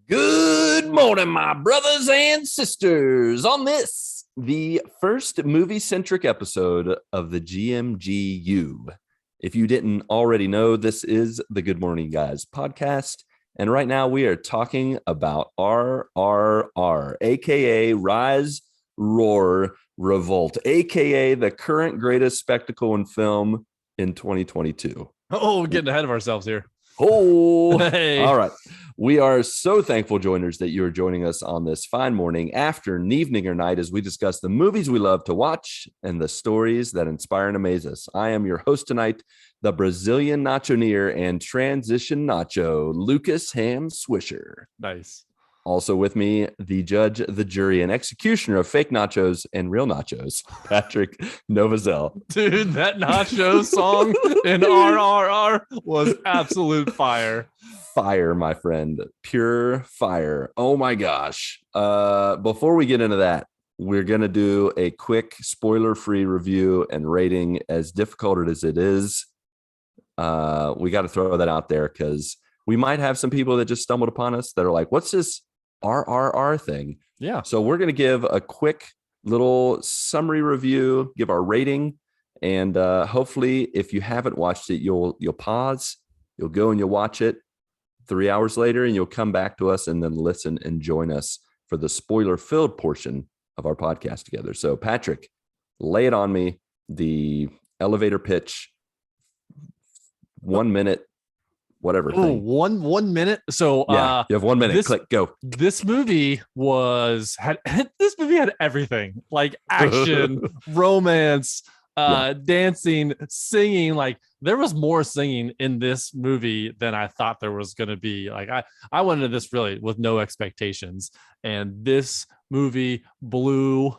Good morning, my brothers and sisters. On this, the first movie-centric episode of the GMGU. If you didn't already know, this is the Good Morning Guys podcast. And right now we are talking about RRR, aka Rise, Roar, Revolt, aka the current greatest spectacle in film in 2022. Oh, we're getting ahead of ourselves here. Oh, hey. All right. We are so thankful, joiners, that you are joining us on this fine morning, afternoon, evening, or night as we discuss the movies we love to watch and the stories that inspire and amaze us. I am your host tonight, the Brazilian nachoneer and transition nacho, Lucas Ham Swisher. Nice. Also with me, the judge, the jury, and executioner of fake nachos and real nachos, Patrick Novazell. Dude, that nacho song in RRR was absolute fire. Fire, my friend. Pure fire. Oh my gosh. Before we get into that, we're going to do a quick spoiler-free review and rating. As difficult as it is, we got to throw that out there because we might have some people that just stumbled upon us that are like, what's this RRR thing? Yeah. So we're going to give a quick little summary review, give our rating, and hopefully if you haven't watched it, you'll pause, you'll go and you'll watch it 3 hours later, and you'll come back to us and then listen and join us for the spoiler-filled portion of our podcast together. So Patrick, lay it on me, the elevator pitch, 1 minute, whatever thing. One minute. So yeah, you have 1 minute. Click, go. This movie had everything, like action, romance, dancing, singing. Like there was more singing in this movie than I thought there was going to be. Like I went into this really with no expectations, and this movie blew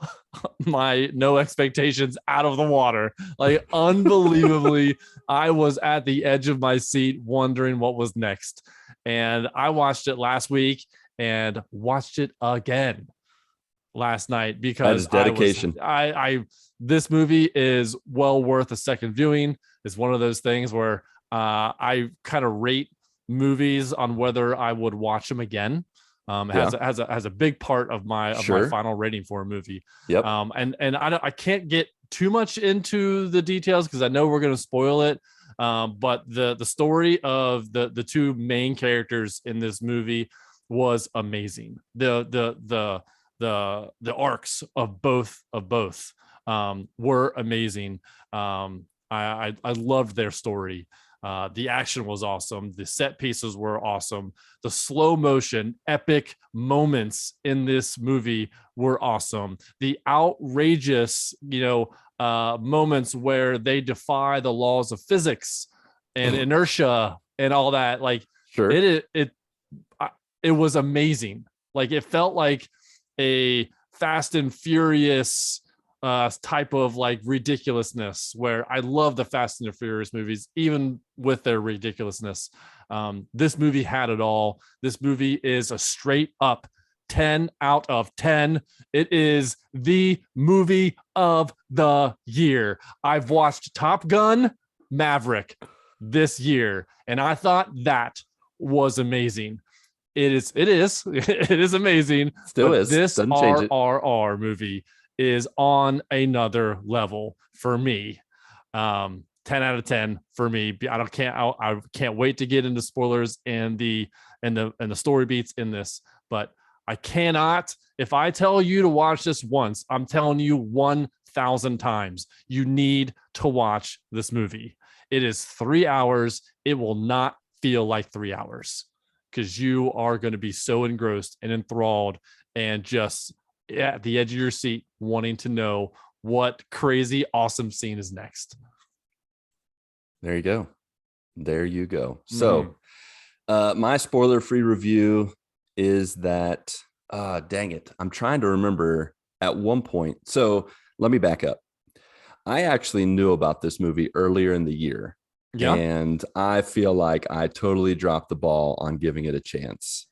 my no expectations out of the water. Like unbelievably, I was at the edge of my seat wondering what was next. And I watched it last week and watched it again last night because that is dedication. This movie is well worth a second viewing. It's one of those things where I kind of rate movies on whether I would watch them again. Has a big part of my final rating for a movie. Yep. And I can't get too much into the details because I know we're going to spoil it. But the story of the two main characters in this movie was amazing. The arcs of both were amazing. I loved their story. The action was awesome. The set pieces were awesome. The slow motion epic moments in this movie were awesome. The outrageous, moments where they defy the laws of physics and inertia and all that. Like, sure, it was amazing. Like it felt like a Fast and Furious type of like ridiculousness, where I love the Fast and the Furious movies, even with their ridiculousness. This movie had it all. This movie is a straight up 10 out of 10. It is the movie of the year. I've watched Top Gun Maverick this year, and I thought that was amazing. It is amazing. Still is. This RRR movie is on another level for me. 10 out of 10 for me. I can't wait to get into spoilers and the story beats in this, but I cannot. If I tell you to watch this once, I'm telling you 1,000 times, you need to watch this movie. It is 3 hours. It will not feel like 3 hours because you are going to be so engrossed and enthralled and just at the edge of your seat wanting to know what crazy, awesome scene is next. There you go. So my spoiler-free review is that, dang it, I'm trying to remember at one point. So let me back up. I actually knew about this movie earlier in the year. Yeah. And I feel like I totally dropped the ball on giving it a chance.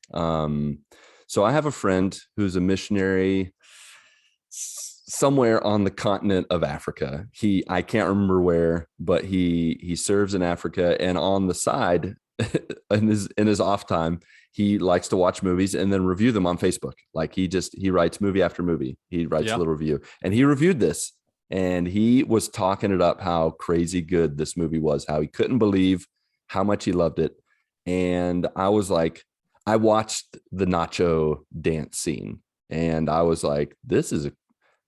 So I have a friend who's a missionary somewhere on the continent of Africa. I can't remember where, but he serves in Africa. And on the side, in his off time, he likes to watch movies and then review them on Facebook. Like he writes movie after movie. He writes a little review, and he reviewed this, and he was talking it up how crazy good this movie was, how he couldn't believe how much he loved it. And I was like, I watched the nacho dance scene, and I was like, this is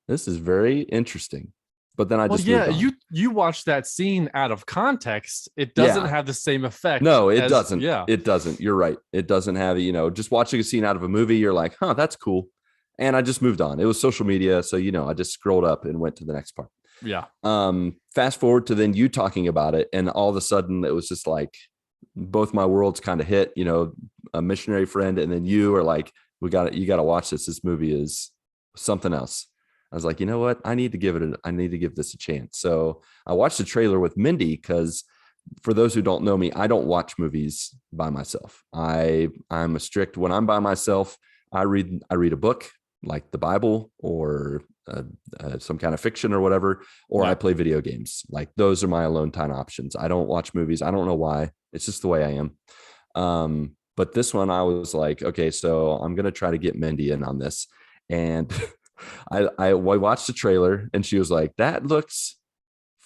very interesting. But then I just moved on. you watch that scene out of context. It doesn't have the same effect. No, it doesn't. Yeah, it doesn't. You're right. It doesn't have, just watching a scene out of a movie. You're like, huh, that's cool. And I just moved on. It was social media. So, I just scrolled up and went to the next part. Yeah. Fast forward to then you talking about it. And all of a sudden it was just like both my worlds kind of hit, a missionary friend. And then you are like, you got to watch this. This movie is something else. I was like, you know what? I need to give this a chance. So I watched the trailer with Mindy because for those who don't know me, I don't watch movies by myself. I'm when I'm by myself, I read a book like the Bible or some kind of fiction or whatever, or I play video games. Like those are my alone time options. I don't watch movies. I don't know why. It's just the way I am. But this one I was like, okay, so I'm going to try to get Mindy in on this. And I watched the trailer and she was like, that looks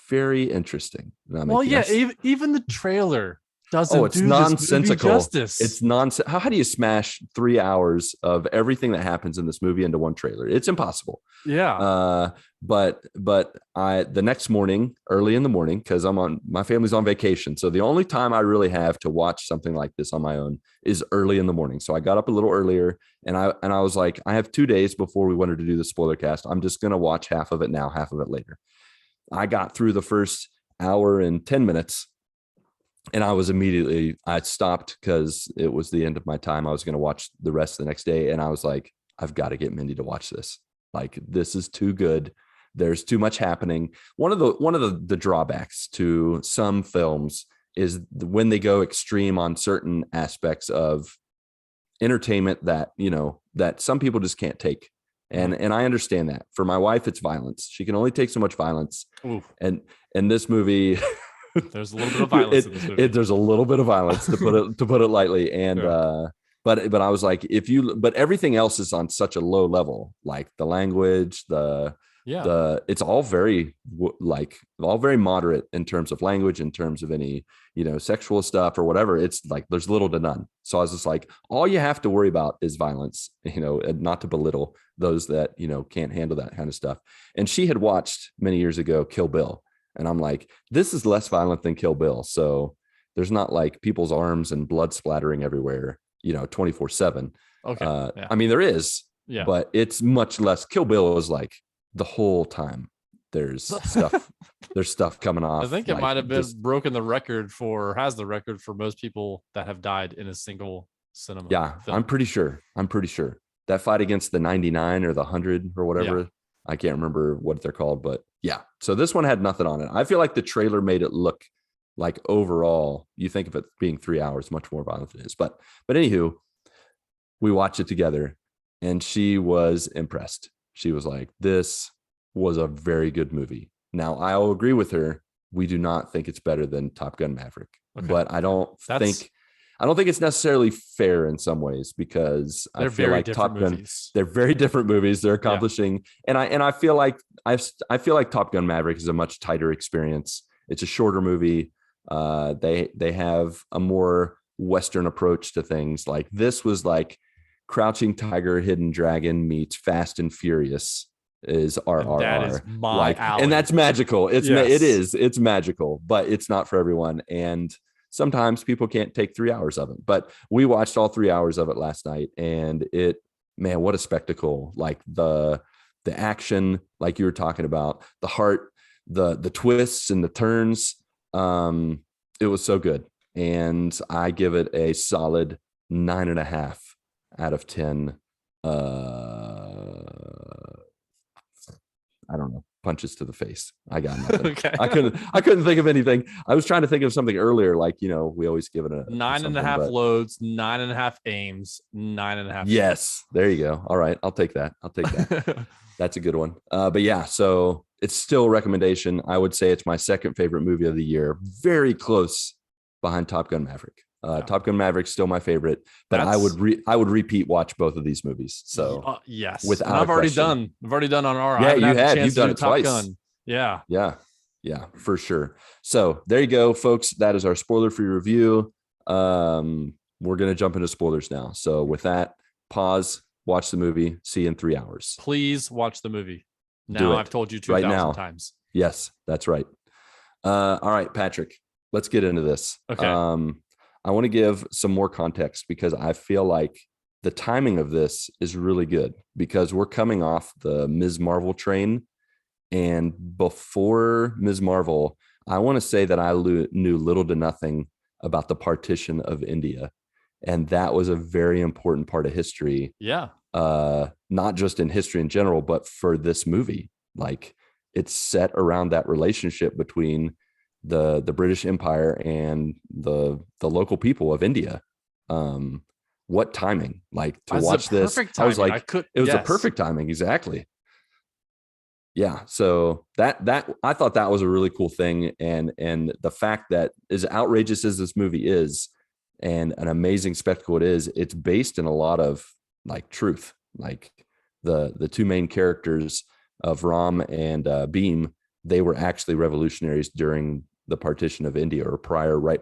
very interesting. Well, yes. Even the trailer doesn't it's nonsensical. Justice. It's nonsense. How do you smash 3 hours of everything that happens in this movie into one trailer? It's impossible. Yeah. But the next morning, early in the morning, because my family's on vacation. So the only time I really have to watch something like this on my own is early in the morning. So I got up a little earlier and I was like, I have 2 days before we wanted to do the spoiler cast. I'm just going to watch half of it now, half of it later. I got through the first hour and 10 minutes and I stopped because it was the end of my time. I was going to watch the rest the next day. And I was like, I've got to get Mindy to watch this. Like, this is too good. There's too much happening. One of the drawbacks to some films is when they go extreme on certain aspects of entertainment that, that some people just can't take. And I understand that. For my wife, it's violence. She can only take so much violence. Oof. And this movie, there's a little bit of violence in this movie. There's a little bit of violence to put it lightly. And but I was like, but everything else is on such a low level, like the language, it's all very moderate in terms of language, in terms of any, sexual stuff or whatever. It's like, there's little to none. So I was just like, all you have to worry about is violence, and not to belittle those that, can't handle that kind of stuff. And she had watched many years ago, Kill Bill. And I'm like, this is less violent than Kill Bill. So there's not like people's arms and blood splattering everywhere, 24/7. Okay. I mean, there is, but it's much less. Kill Bill is like the whole time there's stuff coming off. I think it might have been broken the record has the record for most people that have died in a single cinema. Yeah, film. I'm pretty sure that fight against the 99 or the 100 or whatever. Yeah. I can't remember what they're called, but yeah. So this one had nothing on it. I feel like the trailer made it look like overall, you think of it being 3 hours, much more violent than it is. But anywho, we watched it together and she was impressed. She was like, this was a very good movie. Now, I'll agree with her. We do not think it's better than Top Gun Maverick, but I don't think it's necessarily fair in some ways, because I feel like Top Gun, they're very different movies. They're accomplishing, and I feel like Top Gun Maverick is a much tighter experience. It's a shorter movie. They have a more Western approach to things. Like this was like Crouching Tiger, Hidden Dragon meets Fast and Furious is RRR. That is my alley. And that's magical. It's magical, but it's not for everyone. And sometimes people can't take 3 hours of it, but we watched all 3 hours of it last night, and man, what a spectacle. Like the action, like you were talking about, the heart, the twists and the turns. It was so good. And I give it a solid 9.5 out of 10. I don't know, punches to the face. I got nothing. Okay. I couldn't think of anything. I was trying to think of something earlier, like, we always give it a 9.5 loads, 9.5 aims, 9.5. Yes, there you go. All right, I'll take that. That's a good one. But yeah, so it's still a recommendation. I would say it's my second favorite movie of the year, very close behind Top Gun Maverick. Top Gun Maverick's still my favorite, but I would repeat watch both of these movies. So yes, without and I've already question. done on our. Yeah, I haven't you had the have. chance You've to done do it Top twice. Gun. Yeah. Yeah, for sure. So there you go, folks. That is our spoiler-free review. We're gonna jump into spoilers now. So with that, pause, watch the movie. See you in 3 hours. Please watch the movie. Do Now it I've told you 2,000 right now. times. Yes, that's right. All right, Patrick, let's get into this. Okay. I want to give some more context because I feel like the timing of this is really good because we're coming off the Ms. Marvel train. And before Ms. Marvel, I want to say that I knew little to nothing about the partition of India. And that was a very important part of history. Yeah. Not just in history in general, but for this movie. Like it's set around that relationship between the British Empire and the local people of India. What timing? Like to watch this, I was like, it was a perfect timing. Exactly. Yeah. So that I thought that was a really cool thing. And the fact that as outrageous as this movie is and an amazing spectacle it is, it's based in a lot of like truth. Like the two main characters of Ram and Beam, they were actually revolutionaries during the partition of India or prior, right?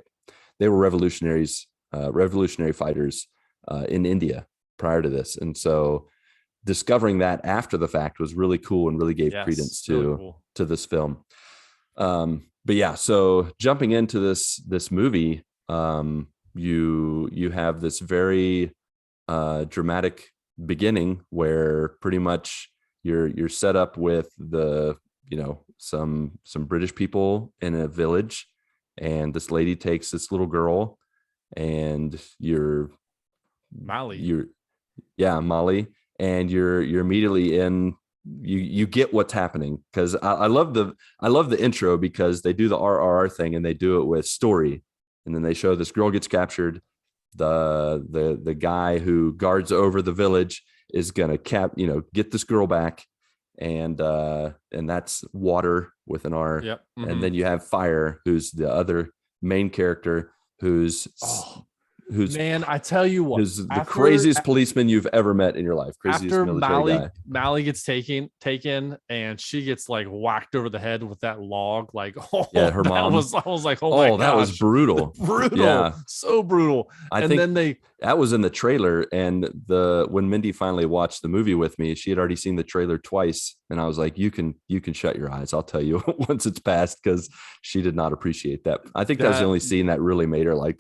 They were revolutionary fighters in India prior to this. And so discovering that after the fact was really cool and really gave credence to this film. But yeah, so jumping into this movie, you have this very dramatic beginning where pretty much you're set up with some British people in a village, and this lady takes this little girl, and Molly, and you're immediately in. You get what's happening because I love the intro because they do the RRR thing and they do it with story, and then they show this girl gets captured. The guy who guards over the village is gonna get this girl back, and that's Water with an R. Yep. Mm-hmm. And then you have Fire, who's the other main character, who's man, I tell you what, who's the craziest policeman you've ever met in your life. Craziest after military guy. Molly gets taken, and she gets like whacked over the head with that log. Like, her mom. I was like, oh my gosh, that was brutal. Brutal. Yeah. So brutal. I think that was in the trailer. And when Mindy finally watched the movie with me, she had already seen the trailer twice. And I was like, you can shut your eyes. I'll tell you once it's passed, because she did not appreciate that. I think that was the only scene that really made her like,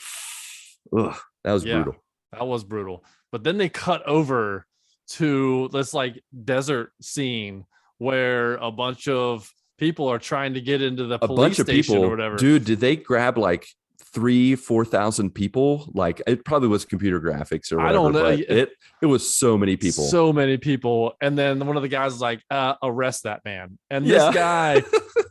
ugh, that was brutal. That was brutal. But then they cut over to this like desert scene where a bunch of people are trying to get into the police station or whatever. Dude, did they grab like 3,000-4,000 people? Like, it probably was computer graphics or whatever. I don't know. But it was so many people. And then one of the guys was like, arrest that man. And this guy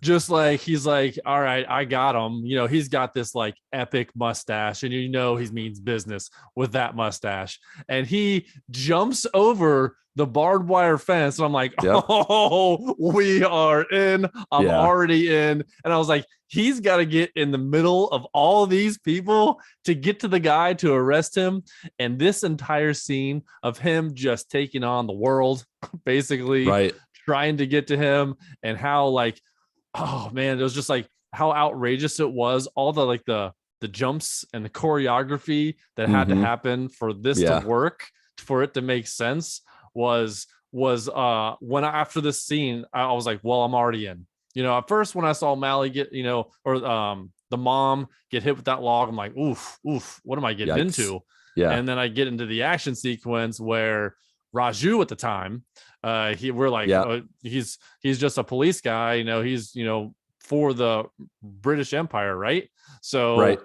just like, he's like, all right, I got him. He's got this like epic mustache, and he means business with that mustache. And he jumps over the barbed wire fence, and I'm like, oh, we are in. I'm already in. And I was like, he's got to get in the middle of all these people to get to the guy to arrest him. And this entire scene of him just taking on the world, basically, trying to get to him, and how like, oh man, it was just like how outrageous it was. All the like the jumps and the choreography that had to happen for this to work, for it to make sense. Was when after this scene, I was like, well, I'm already in. At first when I saw Mally get, or the mom get hit with that log, I'm like, oof, what am I getting into? Yeah. And then I get into the action sequence where Raju at the time, we're like, he's just a police guy, he's, for the British Empire, right? So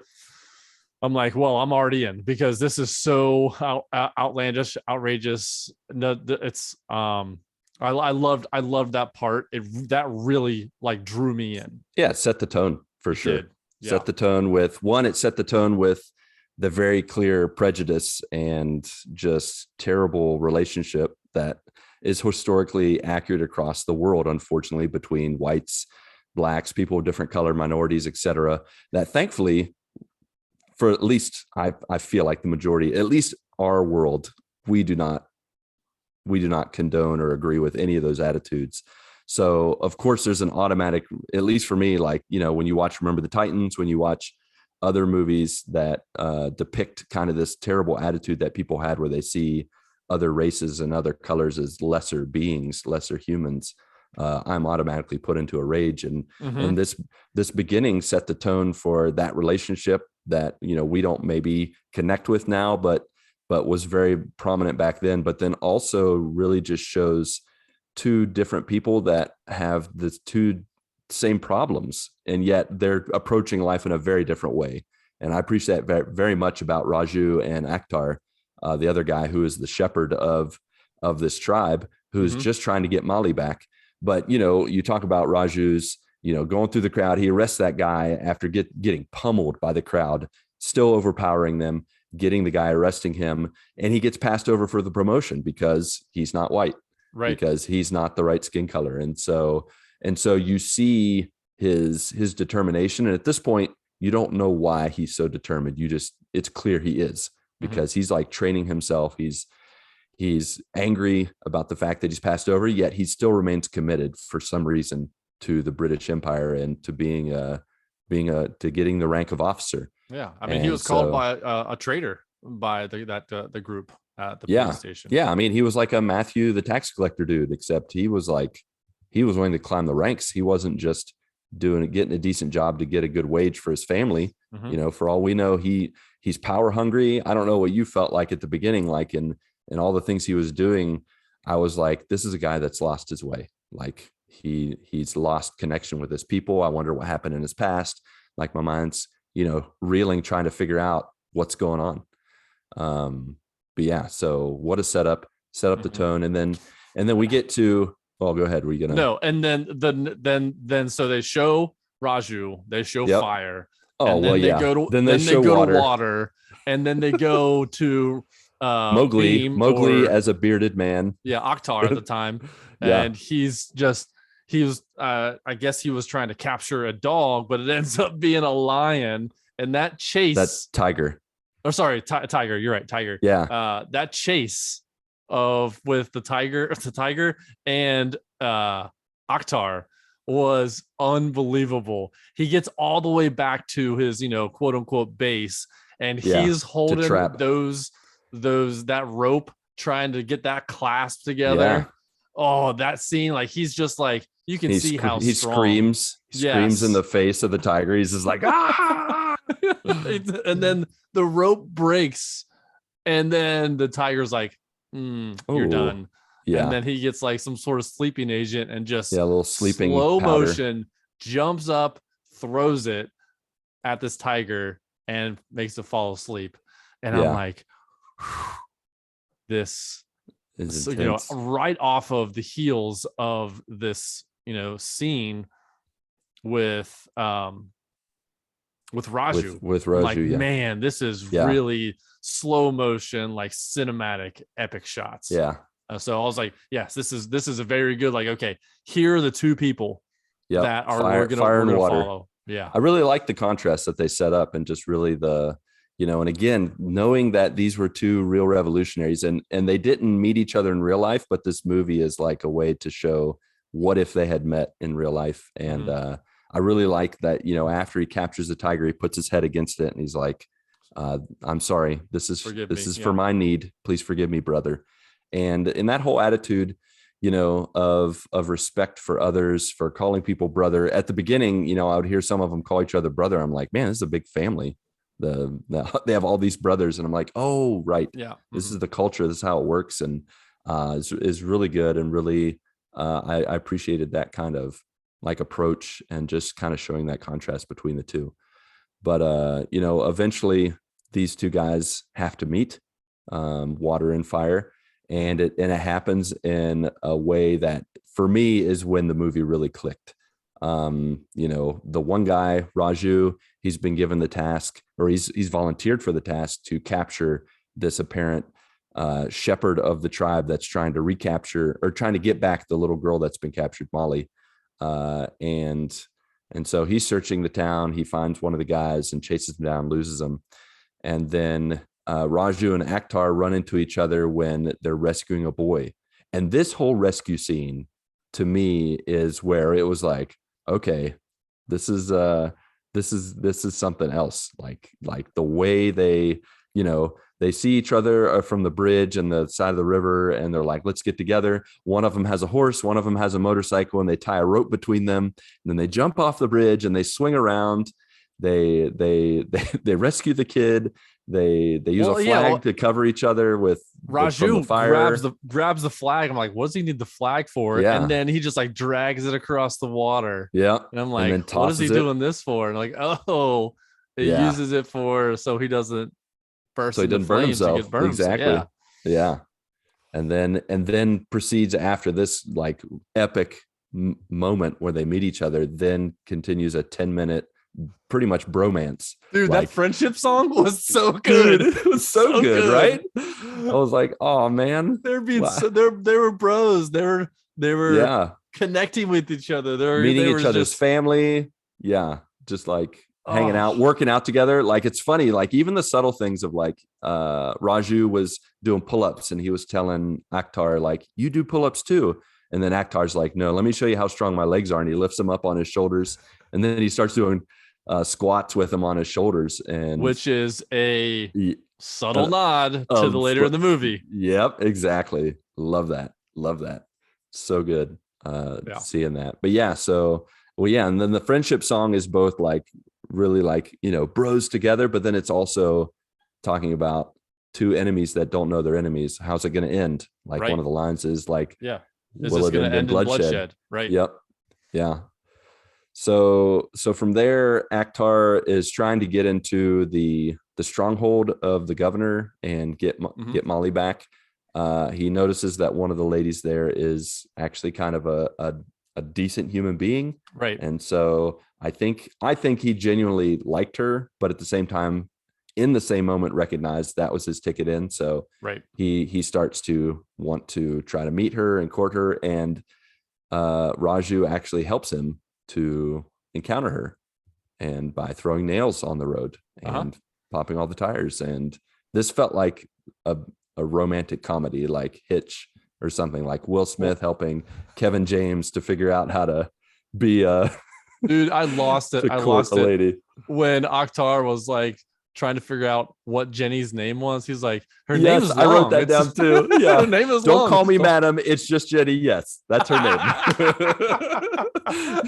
I'm like, well, I'm already in, because this is so outlandish, outrageous. No, it's I loved that part. That really like drew me in. Yeah, it set the tone for sure. Yeah. Set the tone with it set the tone with the very clear prejudice and just terrible relationship that is historically accurate across the world, unfortunately, between whites, blacks, people of different color, minorities, etc. That thankfully for at least I feel like the majority, at least our world, we do not condone or agree with any of those attitudes. So of course there's an automatic, at least for me, like, when you watch Remember the Titans, when you watch other movies that depict kind of this terrible attitude that people had where they see other races and other colors as lesser beings, lesser humans, I'm automatically put into a rage. And this beginning set the tone for that relationship that we don't maybe connect with now, but was very prominent back then. But then also really just shows two different people that have the two same problems, and yet they're approaching life in a very different way. And I appreciate that very much about Raju and Akhtar, the other guy who is the shepherd of this tribe, who's just trying to get Molly back. But you talk about Raju's going through the crowd. He arrests that guy after getting pummeled by the crowd, still overpowering them, getting the guy, arresting him, and he gets passed over for the promotion because he's not white, right? Because he's not the right skin color. And so you see his determination. And at this point, you don't know why he's so determined. It's clear he is, because he's like training himself. He's angry about the fact that he's passed over, yet he still remains committed for some reason to the British Empire and to to getting the rank of officer. Yeah. I mean, he was called by a traitor by the group at the police station. Yeah. I mean, he was like a Matthew, the tax collector dude, except he was willing to climb the ranks. He wasn't just getting a decent job to get a good wage for his family. For all we know, he's power hungry. I don't know what you felt like at the beginning, like in all the things he was doing. I was like, this is a guy that's lost his way. Like he's lost connection with his people. I wonder what happened in his past. Like my mind's, reeling, trying to figure out what's going on. But yeah, so what a set up the tone. And then we get to, well, go ahead. Were you gonna? No. And then so they show Raju, they show fire. Oh, and then well, they yeah. go to, then they go to water, and then they go to Mowgli as a bearded man. Yeah. Akhtar at the time. And he was I guess he was trying to capture a dog, but it ends up being a lion. And that chase, that's tiger. Or sorry, tiger. You're right, tiger. Yeah. That chase with the tiger and Akhtar was unbelievable. He gets all the way back to his, quote unquote base, and he's holding that rope, trying to get that clasp together. Yeah. Oh, that scene, like he's just like, you can see how he strong. screams in the face of the tiger. He's just like, ah! And then the rope breaks, and then the tiger's like, you're done. Yeah. And then he gets like some sort of sleeping agent and just a little sleeping slow powder. motion jumps up, throws it at this tiger, and makes it fall asleep. And I'm like, this is right off of the heels of this, scene with Raju. With Raju, like, man, this is really slow motion, like cinematic, epic shots. Yeah. So I was like, yes, this is a very good, like, okay, here are the two people that are fire and water. Follow. Yeah. I really like the contrast that they set up, and just really and again, knowing that these were two real revolutionaries, and they didn't meet each other in real life, but this movie is like a way to show what if they had met in real life. And I really like that, after he captures the tiger, he puts his head against it and he's like, I'm sorry, this is for my need. Please forgive me, brother. And in that whole attitude, of respect for others, for calling people brother. At the beginning, I would hear some of them call each other brother. I'm like, man, this is a big family. They have all these brothers, and I'm like, oh, right. Yeah. This is the culture. This is how it works. And is really good. And really, I appreciated that kind of like approach, and just kind of showing that contrast between the two. But, eventually these two guys have to meet, water and fire. And it happens in a way that for me is when the movie really clicked. The one guy, Raju, he's been given the task, or he's volunteered for the task to capture this apparent shepherd of the tribe that's trying to recapture, or trying to get back the little girl that's been captured, Molly. And so he's searching the town. He finds one of the guys and chases him down, loses him. And then Raju and Akhtar run into each other when they're rescuing a boy. And this whole rescue scene to me is where it was like, okay, this is something else. Like the way they, they see each other from the bridge and the side of the river, and they're like, let's get together. One of them has a horse, one of them has a motorcycle, and they tie a rope between them. And then they jump off the bridge and they swing around. They rescue the kid. They use a flag to cover each other with Raju from the fire. grabs the flag. I'm like, what does he need the flag for? Yeah. And then he just like drags it across the water. Yeah. And I'm like, what is he doing this for? And like, oh, it uses it for so he doesn't burst. So he doesn't burn himself. Exactly. Yeah. And then proceeds after this like epic moment where they meet each other, then continues a 10-minute pretty much bromance. Dude, like, that friendship song was so good. Dude, it was so good, right? I was like, oh man, they're being they were bros. They were connecting with each other. They're meeting each other's family. Yeah, just like hanging out, working out together. Like it's funny, like even the subtle things of like Raju was doing pull-ups and he was telling Akhtar, like, you do pull-ups too. And then Akhtar's like, no, let me show you how strong my legs are. And he lifts them up on his shoulders. And then he starts doing squats with him on his shoulders, and which is a subtle nod to the later in the movie. Yep, exactly. Love that. So good seeing that. But yeah, so and then the friendship song is both like really like, bros together, but then it's also talking about two enemies that don't know they're enemies. How's it going to end? Like one of the lines is like, is this going to end in bloodshed? Right. Yep. Yeah. So from there, Akhtar is trying to get into the stronghold of the governor and get Molly back. He notices that one of the ladies there is actually kind of a decent human being, right? And so I think he genuinely liked her, but at the same time, in the same moment, recognized that was his ticket in. So he starts to want to try to meet her and court her, and Raju actually helps him to encounter her, and by throwing nails on the road and popping all the tires. And this felt like a romantic comedy, like Hitch or something, like Will Smith helping Kevin James to figure out how to be dude, I lost it. I lost it when Akhtar was like trying to figure out what Jenny's name was. He's like, her name is long. I wrote that down too. Yeah. Her name is Don't long. Call me madam. It's just Jenny. Yes, that's her name.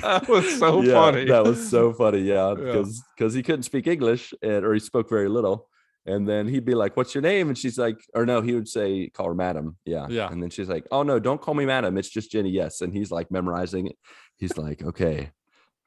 That was so funny. That was so funny. Yeah. Because he couldn't speak English or he spoke very little. And then he'd be like, what's your name? And she's like, or no, he would say, call her madam. Yeah. Yeah. And then she's like, oh no, don't call me madam. It's just Jenny. Yes. And he's like memorizing it. He's like, okay.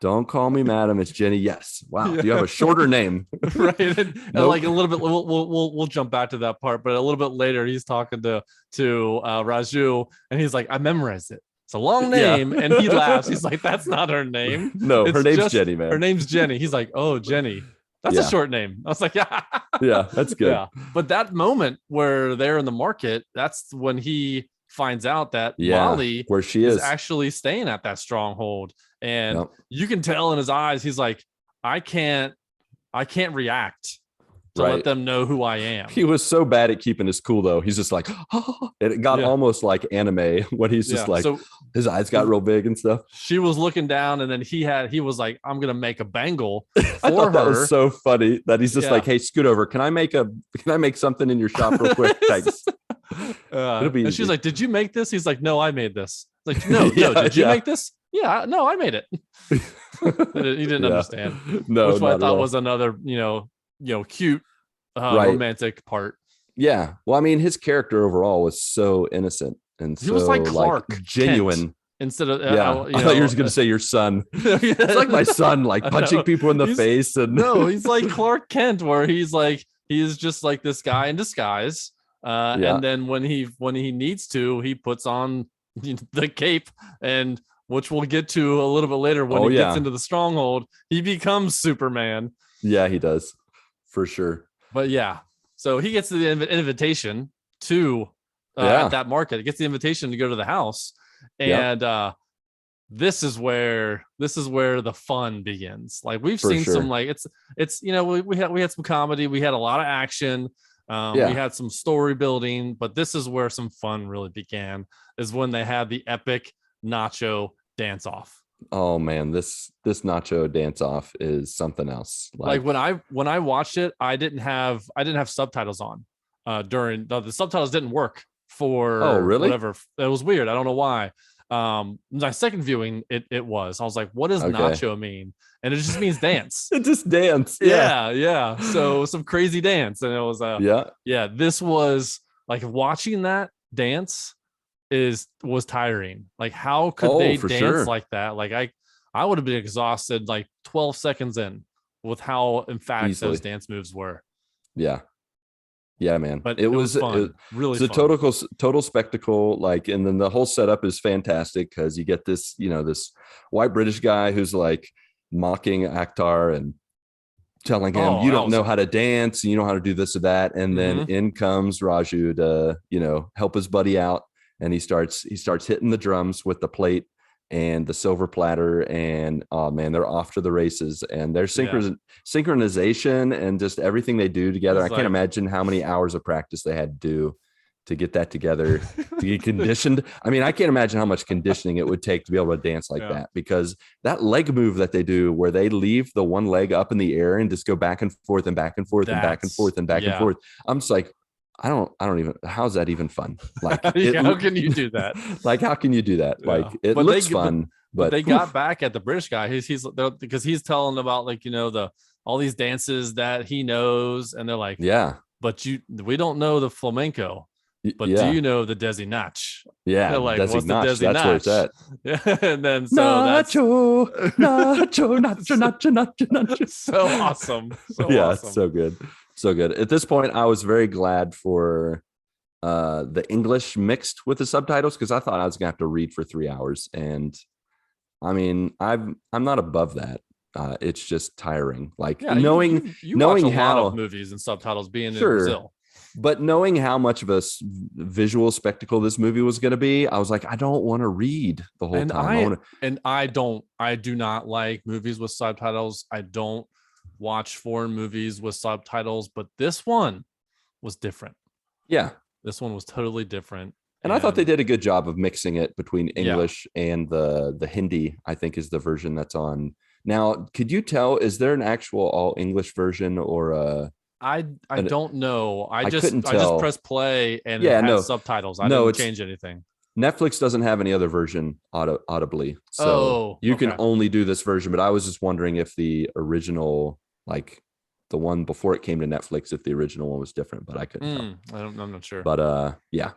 Don't call me madam. It's Jenny. Yes. Wow. Yeah. Do you have a shorter name? Right. And like a little bit, we'll jump back to that part, but a little bit later, he's talking to Raju, and he's like, I memorized it. It's a long name. Yeah. And he laughs. He's like, that's not her name. No, her name's Jenny, man. Her name's Jenny. He's like, oh, Jenny. That's a short name. I was like, yeah. Yeah, that's good. Yeah. But that moment where they're in the market, that's when he finds out that Molly, where she is actually staying at that stronghold. And you can tell in his eyes, he's like, I can't react to let them know who I am. He was so bad at keeping his cool though. He's just like, oh, it got almost like anime when he's just like, so his eyes got real big and stuff. She was looking down, and then he was like, I'm gonna make a bangle for I thought that was so funny that he's just like, hey, scoot over. Can I make something in your shop real quick? Thanks. It'll be easy. And she's like, did you make this? He's like, no, I made this. Like, no, did you make this? Yeah, no, I made it. He didn't understand. No, which I thought was another, cute romantic part. Yeah. Well, I mean, his character overall was so innocent and he was like Clark, like, genuine. Kent. Instead of I thought you were going to say your son. It's like my son, like punching people in the face. And no, he's like Clark Kent, where he's like, he is just like this guy in disguise. And then when he needs to, he puts on the cape, and which we'll get to a little bit later when he gets into the stronghold, he becomes Superman. Yeah, he does, for sure. But so he gets the invitation to at that market. He gets the invitation to go to the house, and this is where the fun begins. Like we've For seen some sure. like it's we had some comedy, we had a lot of action, we Yeah. had some story building, but this is where some fun really began. Is when they had the epic nacho dance off. Oh man, this nacho dance off is something else. Like Like, when I watched it, I didn't have subtitles on during the subtitles didn't work oh for really? whatever. It was weird. I don't know why. My second viewing, it was. I was like, what does Okay. nacho mean? And it just means dance. It just dance. Yeah. Yeah, yeah. So some crazy dance. And it was Yeah. yeah, this was like watching that dance was tiring. Like how could Oh, they for dance sure. like that? Like I would have been exhausted like 12 seconds in with how emphatic those Easily. dance moves were. Yeah. Yeah, man. But It it was was fun, really a fun. total spectacle. Like, and then the whole setup is fantastic because you get this, this white British guy who's like mocking Akhtar and telling him, Oh, you that don't was know how to dance, you know how to do this or that. And then mm-hmm. in comes Raju to, help his buddy out. And he starts hitting the drums with the plate and the silver platter. And oh man, they're off to the races. And their Yeah. synchronization and just everything they do together. I It's can't like imagine how many hours of practice they had to do to get that together, to get conditioned. I mean, I can't imagine how much conditioning it would take to be able to dance like yeah. that, because that leg move that they do where they leave the one leg up in the air and just go back and forth and back and forth and back and That's forth and back and yeah. forth. I'm just like, I don't even, how's that even fun? Like it, How can you do that? like, how can you do that? Yeah. Like it But they looks fun, but but they got back at the British guy. Because he's telling about like, the all these dances that he knows, and they're like, yeah, but we don't know the flamenco, but do yeah, you know the Desi Natch? yeah. They're like, what's the Designatch. Desi That's where it's Natch? at. Yeah. And then so that's Nacho, nacho, nacho, nacho, nacho, nacho. so awesome. So Yeah, it's awesome. so good. So good. At this point, I was very glad for the English mixed with the subtitles, because I thought I was gonna have to read for 3 hours. And I mean, I'm not above that. It's just tiring. Like Yeah, you watch a knowing lot of how, movies and subtitles being in sure, Brazil. but knowing how much of a visual spectacle this movie was going to be, I was like, I don't want to read the whole And time. I want to. I do not like movies with subtitles. I don't watch foreign movies with subtitles, but this one was different. Yeah. This one was totally different. And I thought they And did a good job of mixing it between yeah, English and the Hindi, I think is the version that's on. Now, could you tell, is there an actual all English version or I an, don't know. I couldn't I just tell. pressed play and it Yeah, had no, subtitles. I no, didn't it's change anything. Netflix doesn't have any other version audibly. So Oh, you can okay. only do this version. But I was just wondering if the original, like the one before it came to Netflix, if the original one was different, but I couldn't tell. I'm not sure. But yeah.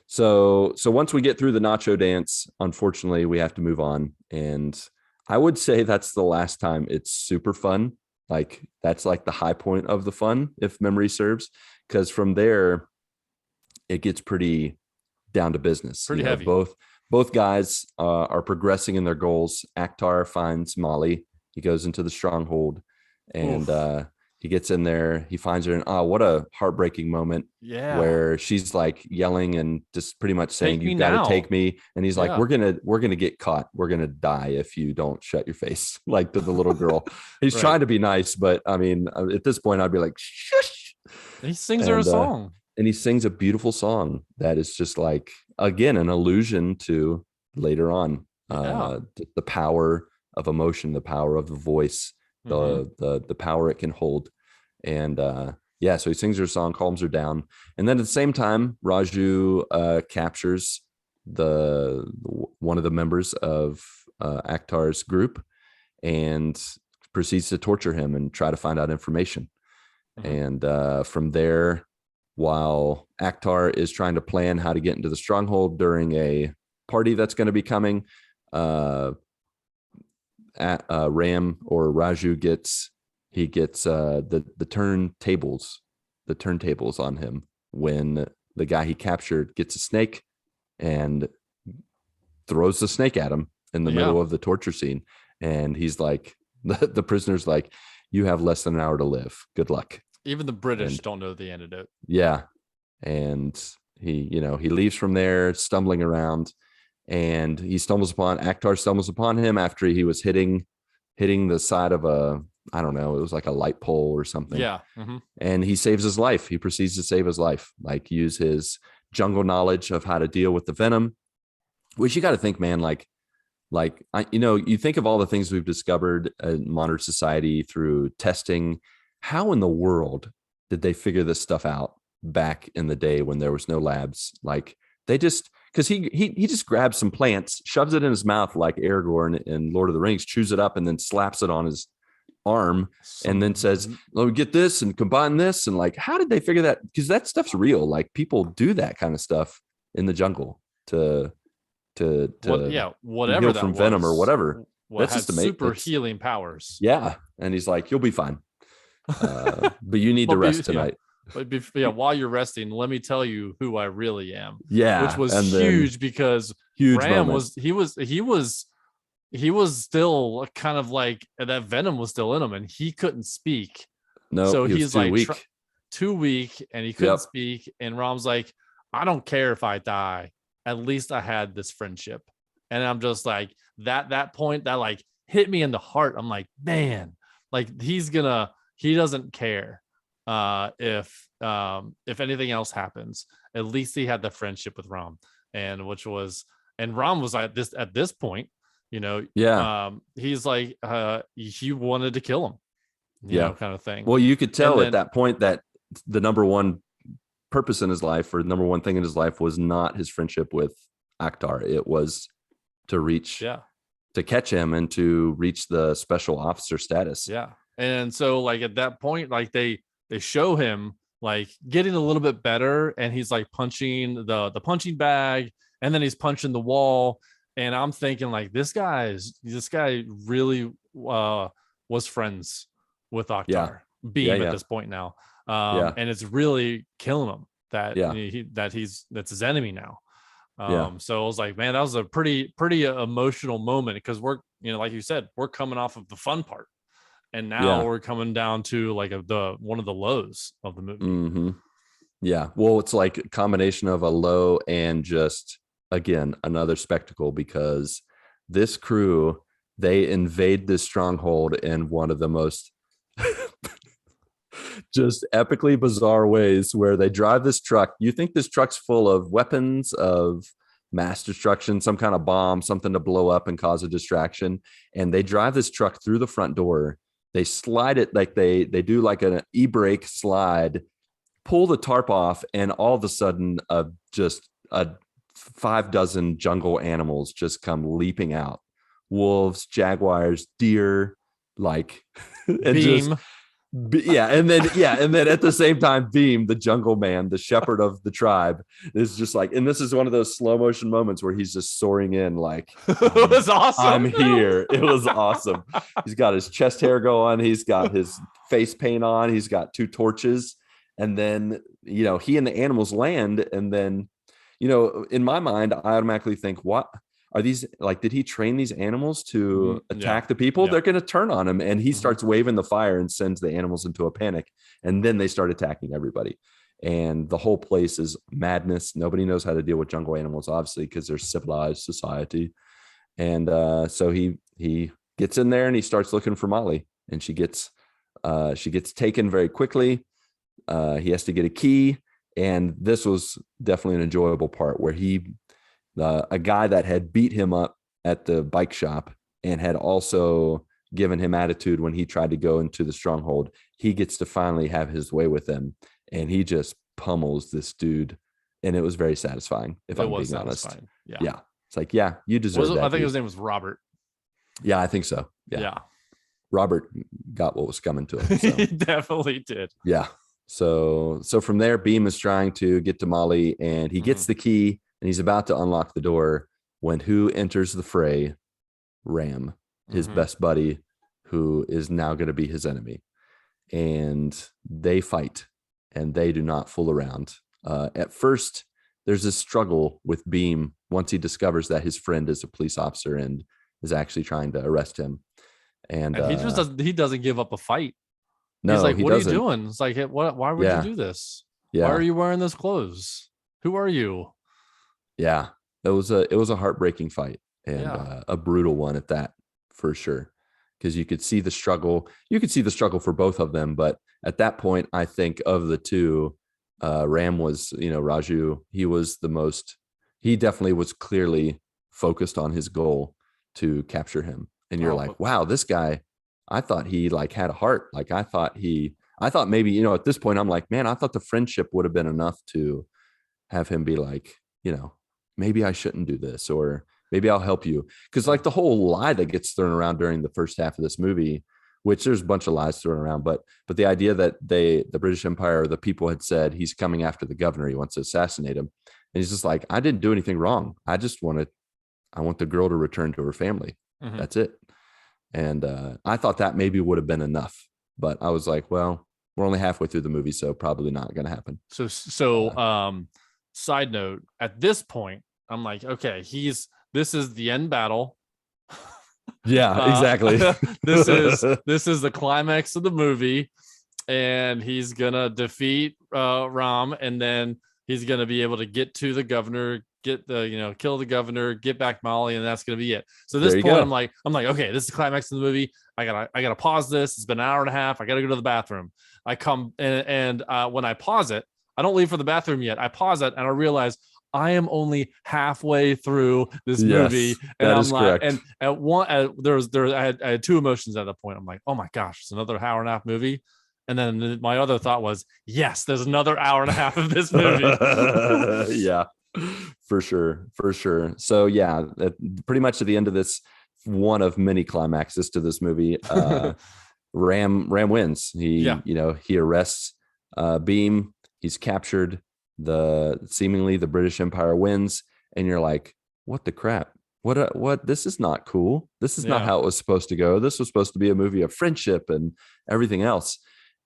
So once we get through the nacho dance, unfortunately, we have to move on. And I would say that's the last time it's super fun. Like that's like the high point of the fun, if memory serves, because from there it gets pretty down to business. Pretty heavy. Both guys are progressing in their goals. Akhtar finds Molly. He goes into the stronghold, and he gets in there. He finds her, and what a heartbreaking moment! Yeah. Where she's like yelling and just pretty much saying, Take me "You've got to now. take me," and he's like, Yeah. we're gonna get caught. We're gonna die if you don't shut your face." Like to the little girl. He's Right. trying to be nice, but I mean, at this point, I'd be like, "Shush." He sings her a And song. and he sings a beautiful song that is just like, again, an allusion to later on, Yeah. the power of emotion, the power of the voice, Mm-hmm. the power it can hold. And yeah, so he sings her song, calms her down, and then at the same time Raju captures the one of the members of Akhtar's group and proceeds to torture him and try to find out information. Mm-hmm. And from there, while Akhtar is trying to plan how to get into the stronghold during a party that's going to be coming, Ram or Raju gets the turntables on him when the guy he captured gets a snake and throws the snake at him in the middle of the torture scene. And he's like, the prisoner's like, "You have less than an hour to live. Good luck." Even the British And don't know the antidote. yeah. And he leaves from there stumbling around, and Akhtar stumbles upon him after he was hitting the side of I don't know, it was like a light pole or something. Yeah. Mm-hmm. And he saves his life. He proceeds to save his life, like use his jungle knowledge of how to deal with the venom, which you got to think, man, you think of all the things we've discovered in modern society through testing. How in the world did they figure this stuff out back in the day when there was no labs? Like they just, because he just grabs some plants, shoves it in his mouth like Aragorn in Lord of the Rings, chews it up, and then slaps it on his arm, and then says, "Let me get this and combine this." And like, how did they figure that? Because that stuff's real. Like people do that kind of stuff in the jungle to whatever heal that from was, venom or whatever. That's That's had just super healing powers. Yeah, and he's like, "You'll be fine, but you need to rest tonight." While you're resting, let me tell you who I really am. Yeah, which was and huge because huge Ram moment. he was still kind of like that venom was still in him and he couldn't speak. No, so he was he's too like weak. Too weak and he couldn't Yep. speak. And Ram's like, I don't care if I die. At least I had this friendship. And I'm just like, that point that like hit me in the heart. I'm like, man, like he doesn't care if anything else happens. At least he had the friendship with Ram, and Ram was at this point, Yeah. he's like he wanted to kill him, kind of thing. Well, you could tell then, at that point that the number one purpose in his life, or number one thing in his life, was not his friendship with Akhtar. It was to catch him and to reach the special officer status. Yeah. And so like at that point, like they show him like getting a little bit better, and he's like punching the punching bag, and then he's punching the wall. And I'm thinking like this guy really was friends with Akhtar Beam at this point now. And it's really killing him that's his enemy now. So I was like, man, that was a pretty emotional moment, because we're, like you said, we're coming off of the fun part, and now we're coming down to like one of the lows of the movie. Mm-hmm. Yeah. Well, it's like a combination of a low and just, again, another spectacle, because this crew, they invade this stronghold in one of the most just epically bizarre ways, where they drive this truck. You think this truck's full of weapons of mass destruction, some kind of bomb, something to blow up and cause a distraction. And they drive this truck through the front door. They slide it, like they do like an e-brake slide, pull the tarp off, and all of a sudden just a 5 dozen jungle animals just come leaping out. Wolves, jaguars, deer, like and Beam. and then at the same time, Beam, the jungle man, the shepherd of the tribe, is just like, and this is one of those slow motion moments where he's just soaring in like, it was awesome. I'm here. It was awesome. He's got his chest hair going. He's got his face paint on. He's got 2 torches. And then, he and the animals land. And then, in my mind, I automatically think, what are these? Like, did he train these animals to attack the people? They're going to turn on him. And he starts waving the fire and sends the animals into a panic. And then they start attacking everybody. And the whole place is madness. Nobody knows how to deal with jungle animals, obviously, because they're civilized society. And so he gets in there and he starts looking for Molly, and she gets taken very quickly. He has to get a key. And this was definitely an enjoyable part, where a guy that had beat him up at the bike shop and had also given him attitude when he tried to go into the stronghold, he gets to finally have his way with him, and he just pummels this dude. And it was very satisfying, if I'm being honest. Yeah. It's like, you deserve that. I think his name was Robert. Yeah, I think so. Yeah. Robert got what was coming to him. So. He definitely did. Yeah. So from there, Beam is trying to get to Molly, and he gets the key, and he's about to unlock the door when who enters the fray? Ram, his best buddy, who is now going to be his enemy. And they fight, and they do not fool around. At first, there's a struggle with Beam once he discovers that his friend is a police officer and is actually trying to arrest him. And he doesn't give up a fight. No, he's like, what are you doing? It's like, why would you do this? Yeah. Why are you wearing this clothes? Who are you? Yeah. it was a heartbreaking fight, and Yeah. a brutal one at that, for sure. Because you could see the struggle. You could see the struggle for both of them, but at that point, I think of the two, Ram was, Raju. He was the most. He definitely was clearly focused on his goal to capture him. And you're Oh, like, wow, this guy. I thought he like had a heart. Like I thought maybe, at this point, I'm like, man, I thought the friendship would have been enough to have him be like, maybe I shouldn't do this, or maybe I'll help you. Because yeah. like the whole lie that gets thrown around during the first half of this movie, which there's a bunch of lies thrown around, but the idea that the British Empire, or the people had said he's coming after the governor, he wants to assassinate him, and he's just like, I didn't do anything wrong. I want the girl to return to her family. Mhm. That's it. And I thought that maybe would have been enough, but I was like, well, we're only halfway through the movie, so probably not going to happen. So side note, at this point, I'm like, okay, this is the end battle. Yeah, exactly. This is the climax of the movie, and he's gonna defeat Ram, and then he's gonna be able to get to the governor, kill the governor, get back Molly, and that's gonna be it. So at this There you point, go. I'm like, okay, this is the climax of the movie. I gotta pause this. It's been an hour and a half. I gotta go to the bathroom. I come and when I pause it, I don't leave for the bathroom yet. I pause it and I realize I am only halfway through this movie, Yes, and that I'm is like, correct. and at one, I had two emotions at that point. I'm like, oh my gosh, it's another hour and a half movie, and then my other thought was, yes, there's another hour and a half of this movie. Yeah, for sure, for sure. So yeah, pretty much at the end of this, one of many climaxes to this movie, Ram wins. Yeah, He arrests Beam. He's captured. Seemingly the British Empire wins, and you're like, what the crap? What? This is not cool. This is not yeah, how it was supposed to go. This was supposed to be a movie of friendship and everything else.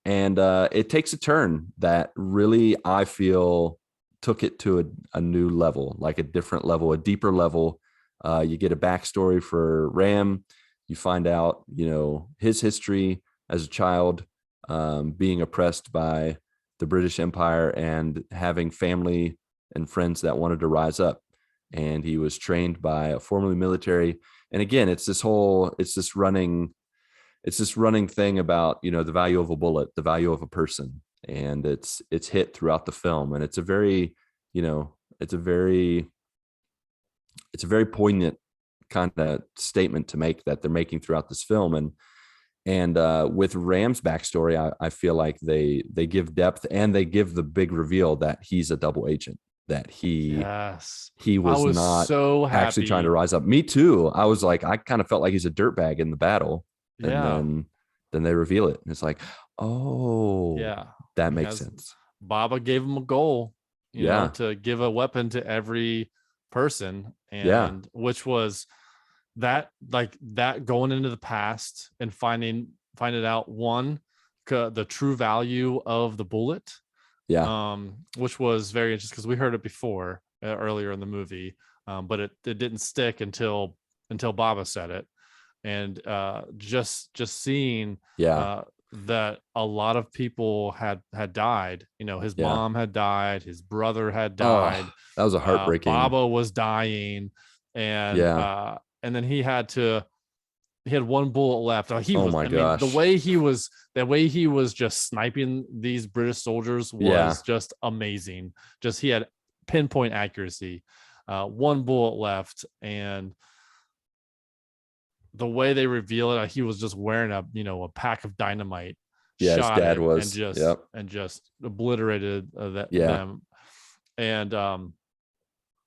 And it takes a turn that really, I feel, took it to a new level, like a different level, a deeper level. You get a backstory for Ram. You find out, his history as a child, being oppressed by the British Empire and having family and friends that wanted to rise up. And he was trained by a formerly military. And again, it's this running thing about, the value of a bullet, the value of a person. And it's hit throughout the film. And it's a very, you know, it's a very poignant kind of statement to make that they're making throughout this film. And with Ram's backstory, I feel like they give depth, and they give the big reveal that he's a double agent, that yes. he I was was not so actually trying to happy. rise up. Me too. I was like, I kind of felt like he's a dirtbag in the battle, and Yeah, then they reveal it, and it's like, oh, yeah, that makes because sense. Baba gave him a goal, Yeah, to give a weapon to every person, yeah, and which was that going into the past and finding out the true value of the bullet, yeah. which was very interesting because we heard it before, earlier in the movie, but it didn't stick until Baba said it, and just seeing Yeah. uh that a lot of people had died. His Yeah. mom had died, his brother had died, Oh, that was a heartbreaking. Baba was dying, and Yeah. then he had one bullet left. He Oh was, my I mean, gosh. the way he was just sniping these British soldiers Yeah. was just amazing. Just he had pinpoint accuracy. One bullet left, and the way they reveal it, he was just wearing a pack of dynamite, Yeah. His shot dad it, and was. just Yep. obliterated Yeah. them. And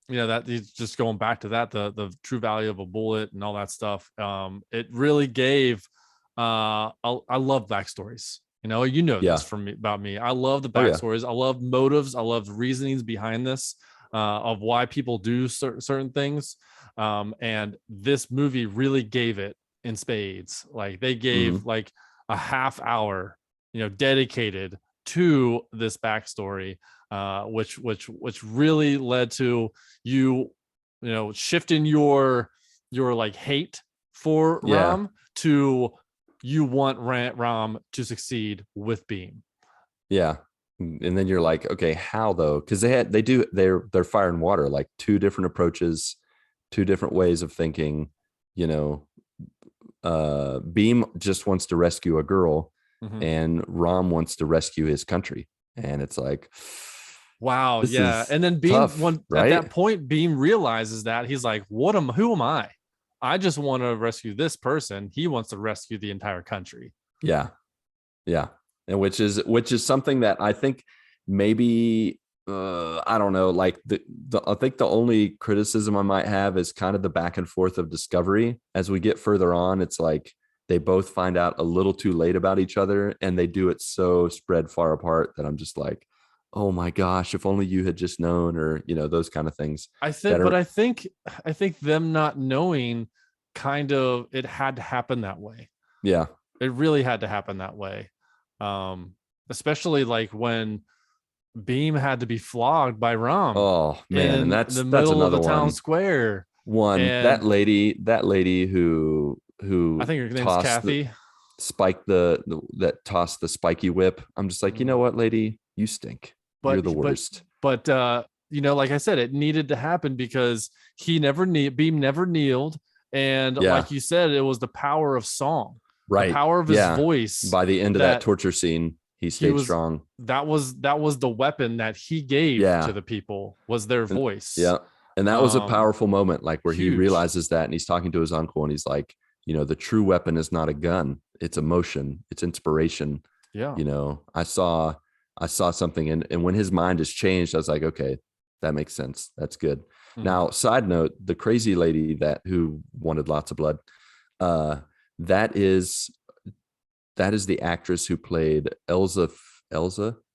that he's just going back to that, the true value of a bullet and all that stuff. It really gave. I love backstories. This Yeah. from me about me. I love the Oh yeah. backstories. I love motives. I love reasonings behind this, of why people do certain things. And this movie really gave it in spades. Like they gave Hmm. like a half hour, dedicated to this backstory, which really led to you, shifting your like hate for Yeah. Ram to you want Ram to succeed with Beam. Yeah. And then you're like, okay, how though? Because they're fire and water, like two different approaches, two different ways of thinking. You know, Beam just wants to rescue a girl, Mhm. and Rom wants to rescue his country, and it's like, Wow, this yeah. is And then Beam, tough, when at right? that point, Beam realizes that he's like, who am I? I just want to rescue this person. He wants to rescue the entire country. Yeah, yeah, and which is something that I think maybe I don't know, like the I think the only criticism I might have is kind of the back and forth of Discovery. As we get further on, it's like they both find out a little too late about each other, and they do it so spread far apart that I'm just like, oh my gosh, if only you had just known, or those kind of things I that think, but are, I think them not knowing kind of it had to happen that way. yeah. It really had to happen that way. Um, Especially like when Beam had to be flogged by Rom Oh man, and in that's the that's middle of the another town one. square. One And that lady who I think her name's tossed the Kathy. spike that tossed the spiky whip. I'm just like, you know what, lady, you stink. You're but the but worst. but like I said, it needed to happen because Beam never kneeled, and Yeah, like you said, it was the power of song, the right. power of his Yeah. voice By the end of that that torture scene, he he stayed was strong. that was the weapon that he gave to Yeah. the people, was their And voice. yeah. And that was a powerful moment, like where he Huge. realizes that, and he's talking to his uncle, and he's like, the true weapon is not a gun, it's emotion, it's inspiration. Yeah. I saw something, and when his mind has changed, I was like, okay, that makes sense. That's good. Mhm. Now, side note, the crazy lady who wanted lots of blood, uh, that is that is the actress who played Elsa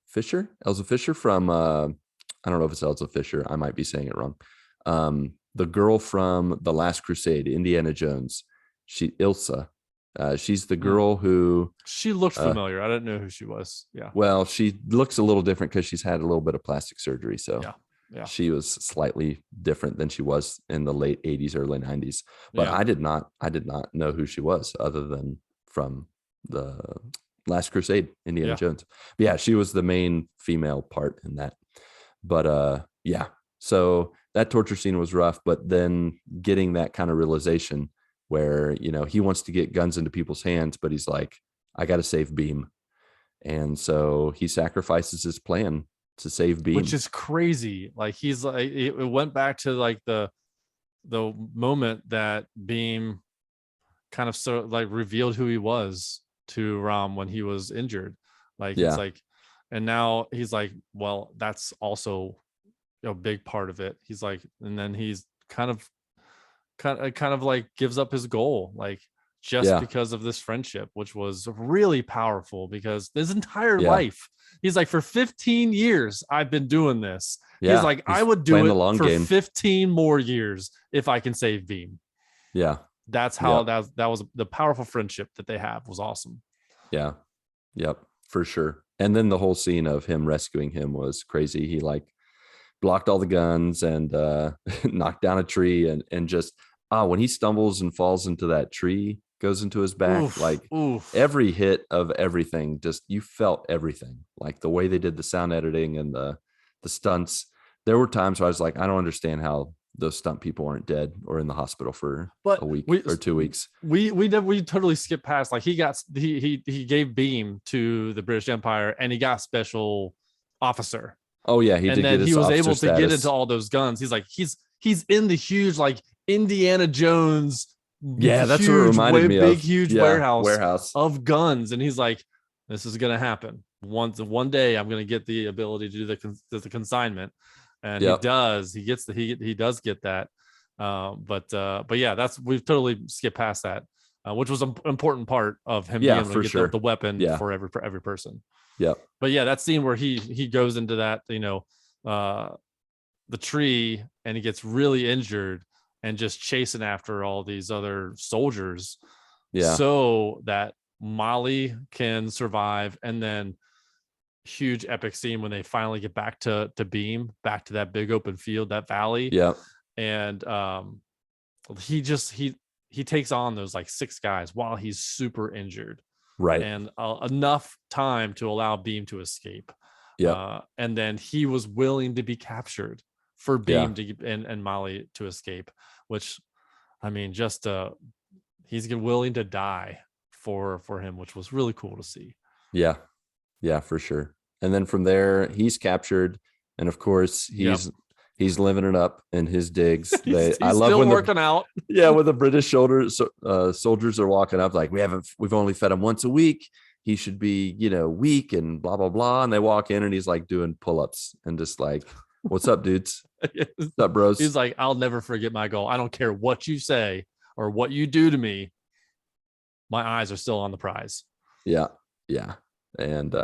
Fisher from I don't know if it's Elsa Fisher. I might be saying it wrong. The girl from The Last Crusade, Indiana Jones. Ilsa. She's the Mm. girl who She looked uh, familiar. I didn't know who she was. Yeah. well, she looks a little different because she's had a little bit of plastic surgery. So Yeah. Yeah. she was slightly different than she was in the late 80s, early 90s. But Yeah. I did not know who she was other than from the Last Crusade, Indiana Yeah. Jones. But yeah, she was the main female part in that. But yeah. So that torture scene was rough, but then getting that kind of realization where, he wants to get guns into people's hands, but he's like, I got to save Beam. And so he sacrifices his plan to save Which Beam. is crazy. Like he's like it went back to like the moment that Beam kind of so like revealed who he was to Ram when he was injured. Like it's Yeah. like, and now he's like, well, that's also a big part of it. He's like, and then he's kind of like gives up his goal, like just Yeah. because of this friendship, which was really powerful because his entire Yeah. life, he's like, for 15 years, I've been doing this. He's Yeah. like, I He's would do playing the it long for game. 15 more years if I can save Beam. Yeah. That's how Yep. that was the powerful friendship that they have was awesome. Yeah. Yep. For sure. And then the whole scene of him rescuing him was crazy. He like blocked all the guns and knocked down a tree, and just when he stumbles and falls into that tree, goes into his back, Oof, like oof. every hit of everything, just you felt everything, like the way they did the sound editing and the stunts. There were times where I was like, I don't understand how those stunt people aren't dead or in the hospital for a But week or 2 weeks. we totally skipped past, like he gave Beam to the British Empire and he got special officer, Oh yeah, he and did then get he his was officer able to get into status. all those guns. He's like he's in the huge like Indiana Jones Yeah, that's what it huge reminded way me big of. huge Yeah, warehouse warehouse. of guns, and he's like, this is gonna happen one day. I'm gonna get the ability to do the consignment, and he Yep. does. He gets he does get that. But yeah, that's we've totally skipped past that, which was an important part of him being Yeah, able to for get the sure. weapon Yeah. for every person. Yep. But yeah, that scene where he goes into that, uh the tree, and he gets really injured and just chasing after all these other soldiers Yeah. so that Molly can survive. And then huge epic scene when they finally get back to Beam, back to that big open field, that valley. Yep. And he takes on those like six guys while he's super injured, Right. and enough time to allow Beam to escape. And then he was willing to be captured for Beam to and Molly to escape, which, I mean, just he's willing to die for him, which was really cool to see. Yeah, for sure. And then from there, he's captured, and of course, he's living it up in his digs. He's I love still when working out. Yeah, when the British soldiers are walking up, like, we've only fed him once a week. He should be, weak and blah blah blah. And they walk in, and he's like doing pull-ups and just like, "What's up, dudes? What's up, bros?" He's like, "I'll never forget my goal. I don't care what you say or what you do to me. My eyes are still on the prize." Yeah, and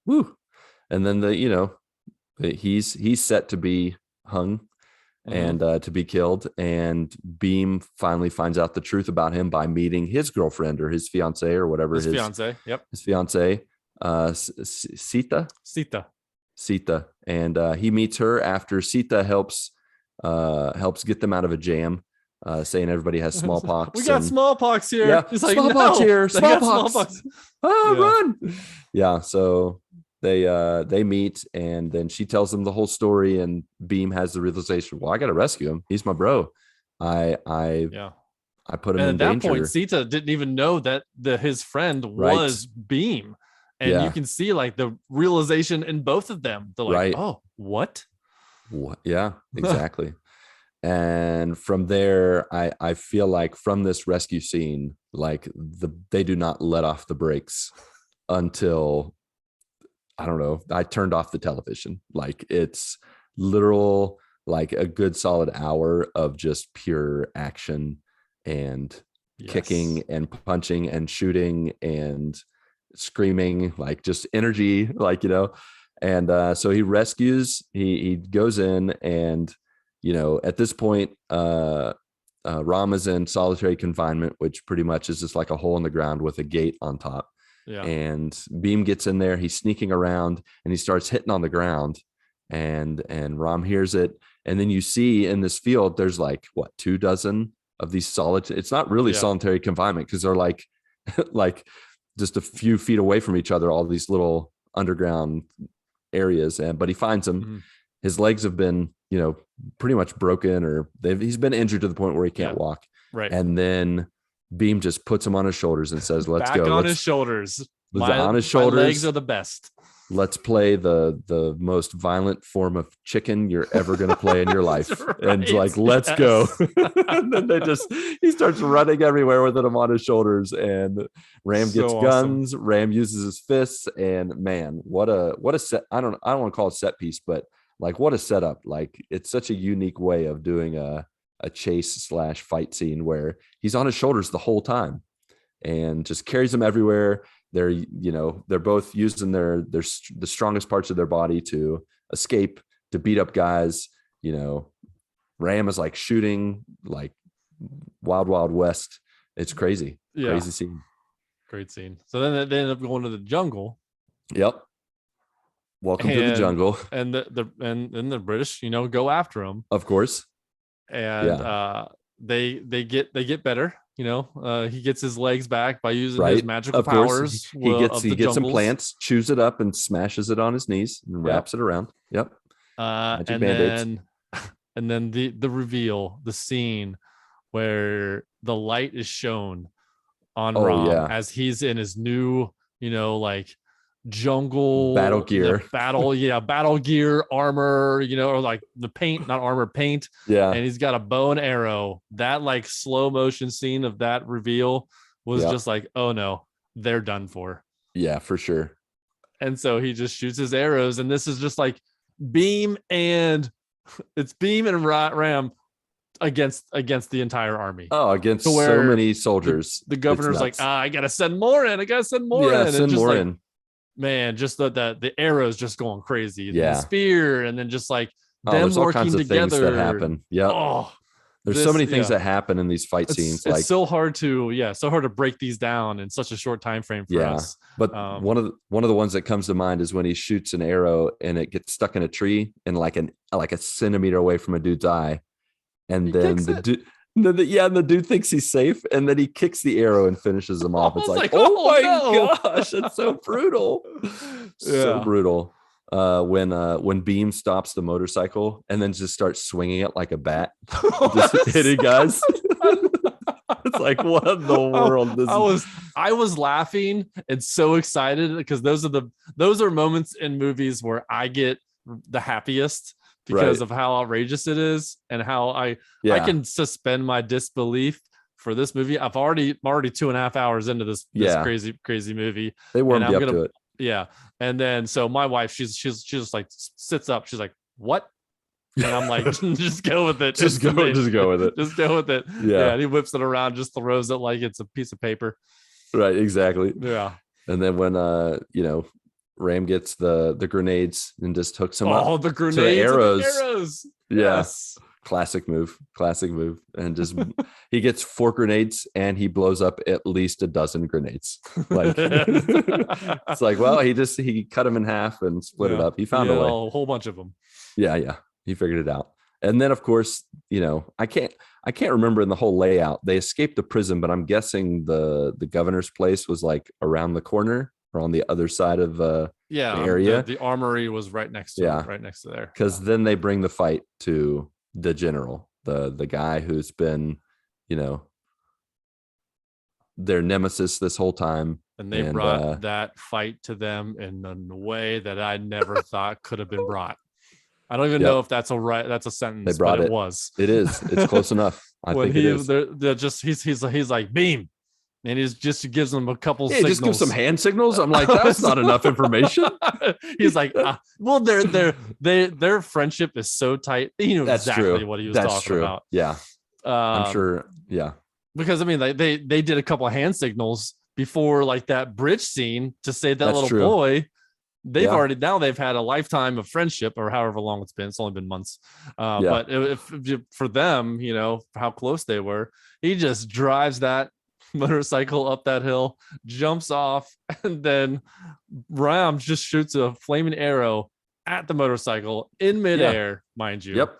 woo. And then he's set to be hung and to be killed. And Beam finally finds out the truth about him by meeting his girlfriend or his fiance or whatever. His fiance. Yep. His fiance, Sita. And he meets her after Sita helps get them out of a jam, saying everybody has smallpox. We got smallpox here. Yeah, he's like, smallpox no, here. Smallpox. Run. Yeah. So they meet, and then she tells them the whole story, and Beam has the realization, well, I got to rescue him. He's my bro. I put him in danger. At that point, Sita didn't even know that his friend was Beam. And you can see like the realization in both of them. They're like, oh, what? Yeah, exactly. And from there, I feel like from this rescue scene, like they do not let off the brakes until, I don't know, I turned off the television. Like, it's literal, like a good solid hour of just pure action and kicking and punching and shooting and screaming, like just energy, like, and so he rescues, he goes in, and at this point Ram is in solitary confinement, which pretty much is just like a hole in the ground with a gate on top. And Beam gets in there, he's sneaking around, and he starts hitting on the ground, and Ram hears it. And then you see in this field there's like 24 of these solitary, it's not really solitary confinement, because they're like like just a few feet away from each other, all these little underground areas. But he finds them. His legs have been, pretty much broken, or he's been injured to the point where he can't walk. Right. And then Beam just puts him on his shoulders and says, let's go. On his shoulders. On his shoulders. My legs are the best. Let's play the most violent form of chicken you're ever going to play in your life. And like, let's go. And then he starts running everywhere with him on his shoulders, and Ram gets guns. Ram uses his fists, and man, what a set. I don't want to call it set piece, but like, what a setup. Like, it's such a unique way of doing a chase / fight scene where he's on his shoulders the whole time and just carries them everywhere. They're both using the strongest parts of their body to escape, to beat up guys. Ram is like shooting like Wild West. It's crazy. Crazy scene. Great scene. So then they end up going to the jungle. Yep. Welcome to the jungle. And the British, go after him. Of course. And they get better. He gets his legs back by using his magical powers. He gets some plants, chews it up, and smashes it on his knees and wraps it around. Yep. And then the reveal, the scene where the light is shown on Ram as he's in his new, like jungle battle gear, battle gear, armor, or like the paint, not armor, paint. And he's got a bow and arrow. That like slow motion scene of that reveal was just like, oh no, they're done for. Yeah, for sure. And so he just shoots his arrows, and this is just like Beam and Ram against the entire army. Against so many soldiers. The governor's like, I gotta send more in. Send more in. Man, just the arrows just going crazy. The spear, and then just like them there's all working kinds of together. Things that happen. Yeah. There's so many things that happen in these fight scenes. It's so hard to break these down in such a short time frame for us. But one of the ones that comes to mind is when he shoots an arrow and it gets stuck in a tree and like a centimeter away from a dude's eye, and then the dude thinks he's safe, and then he kicks the arrow and finishes him off. It's like, oh my gosh, it's so brutal. So brutal. when Beam stops the motorcycle and then just starts swinging it like a bat, just hitting guys. It's like, what in the world? I was laughing and so excited because those are moments in movies where I get the happiest because of how outrageous it is and how I can suspend my disbelief for this movie. I'm already 2.5 hours into this crazy movie. They warmed you up to it. Yeah. And then so my wife, she's just like sits up. She's like, what? And I'm like, just go with it. Just go with it. Just go with it. Yeah. And he whips it around, just throws it like it's a piece of paper. Right. Exactly. Yeah. And then when Ram gets the grenades and just hooks him up. Oh, the grenades, to the arrows. The arrows. Yes. Classic move. And just he gets 4 grenades and he blows up at least a dozen grenades. Like it's like, well, he cut him in half and split it up. He found a way. A whole bunch of them. Yeah. He figured it out. And then of course, I can't remember in the whole layout. They escaped the prison, but I'm guessing the governor's place was like around the corner or on the other side of the area. The armory was right next to right next to there. Because then they bring the fight to the general, the guy who's been, their nemesis this whole time. And they brought that fight to them in a way that I never thought could have been brought. I don't even know if that's a sentence, but it was. It is. It's close enough. I think it is. They're just he's like Beam. And he just gives them a couple signals. Just gives some hand signals. I'm like, that's not enough information. He's like, well, their friendship is so tight. He knew exactly what he was talking about. Yeah. I'm sure. Yeah. Because I mean, they did a couple of hand signals before like that bridge scene to save that little boy. They've had a lifetime of friendship or however long it's been. It's only been months. But if for them, how close they were, he just drives that motorcycle up that hill, jumps off, and then Ram just shoots a flaming arrow at the motorcycle in midair, mind you. Yep.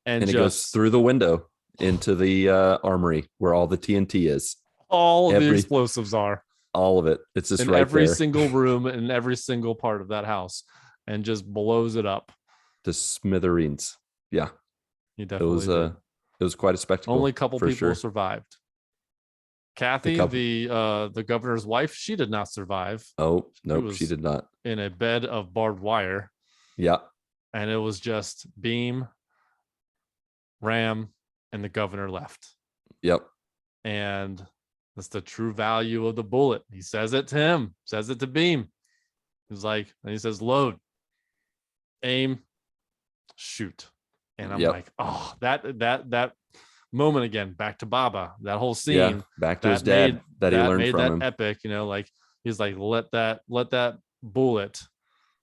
And it goes through the window into the armory where all the TNT is. All the explosives are. All of it. It's just in right every there. single room in every single part of that house, and just blows it up to smithereens. Yeah. He definitely it was quite a spectacle. Only a couple people survived. Kathy, the governor's wife, she did not survive. Oh, no, she did not. In a bed of barbed wire. Yeah. And it was just Beam, Ram, and the governor left. Yep. And that's the true value of the bullet. He says it to him, says it to Beam. He's like, and he says, load, aim, shoot. And I'm like, oh, that moment again, back to Baba, that whole scene, back to his dad that he learned from him. Epic, like he's like, let that bullet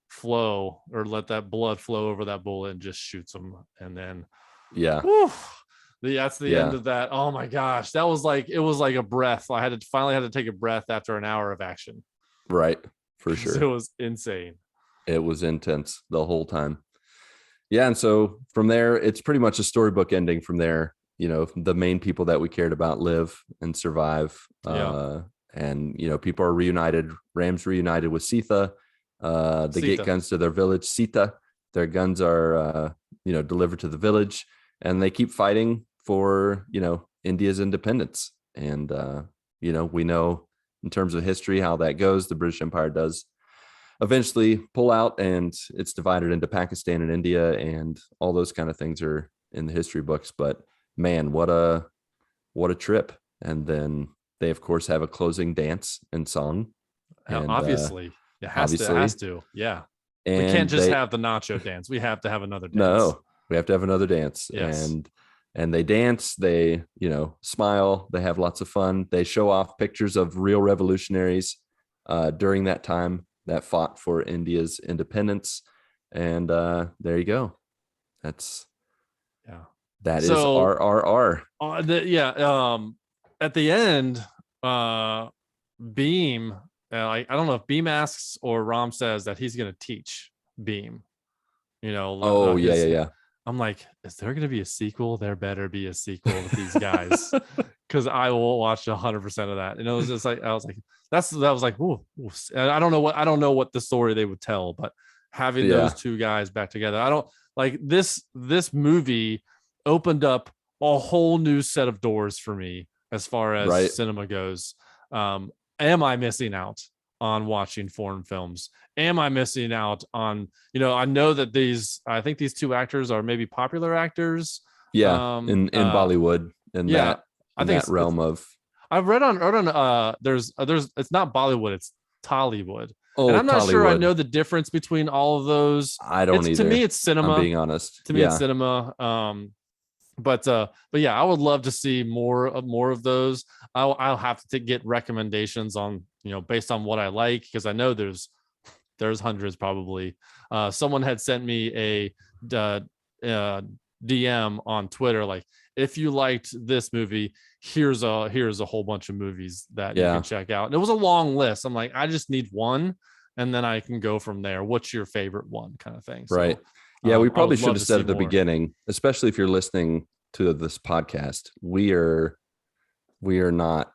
flow, or let that blood flow over that bullet, and just shoots him. And then that's the end of that. Oh my gosh, it was like a breath. I finally had to take a breath after an hour of action. Right, for sure. It was insane. It was intense the whole time. Yeah, and so from there, it's pretty much a storybook ending. From there, the main people that we cared about live and survive. And people are reunited. Ram's reunited with Sita. They get guns to their village. Sita, their guns are delivered to the village, and they keep fighting for India's independence. And we know in terms of history how that goes. The British Empire does eventually pull out, and it's divided into Pakistan and India, and all those kind of things are in the history books. But man, what a trip. And then they of course have a closing dance and song. And, obviously it has to. Yeah. And we can't just have the nacho dance. We have to have another dance. No, we have to have another dance. Yes. And they dance, they, smile, they have lots of fun. They show off pictures of real revolutionaries during that time that fought for India's independence. And there you go. That is RRR. At the end, Beam, I don't know if Beam asks or Ram says that he's going to teach Beam. Yeah. I'm like, is there going to be a sequel? There better be a sequel with these guys, because I will watch 100% of that. And it was just like, I was like, that was like, ooh. I don't know what the story they would tell, but having Yeah. those two guys back together. I don't like this movie opened up a whole new set of doors for me as far as Right. cinema goes. Am I missing out on watching foreign films? Am I missing out on, I know that I think these two actors are maybe popular actors. Yeah. In Bollywood, in Yeah, I in think that realm of, I've read on there's it's not Bollywood, it's Tollywood. And oh, I'm not sure I know Tollywood. the difference between all of those. I don't It's to me either. it's I'm cinema. being honest. To me it's Yeah. cinema. But yeah, I would love to see more of those. I'll have to get recommendations on, based on what I like, because I know there's hundreds probably. Someone had sent me a DM on Twitter, like, if you liked this movie, here's a whole bunch of movies that you can check out. And it was a long list. I'm like, I just need one, and then I can go from there. What's your favorite one, kind of thing? Right. So, Yeah, we I probably would should love have to said see at the more. beginning, especially if you're listening to this podcast, we are not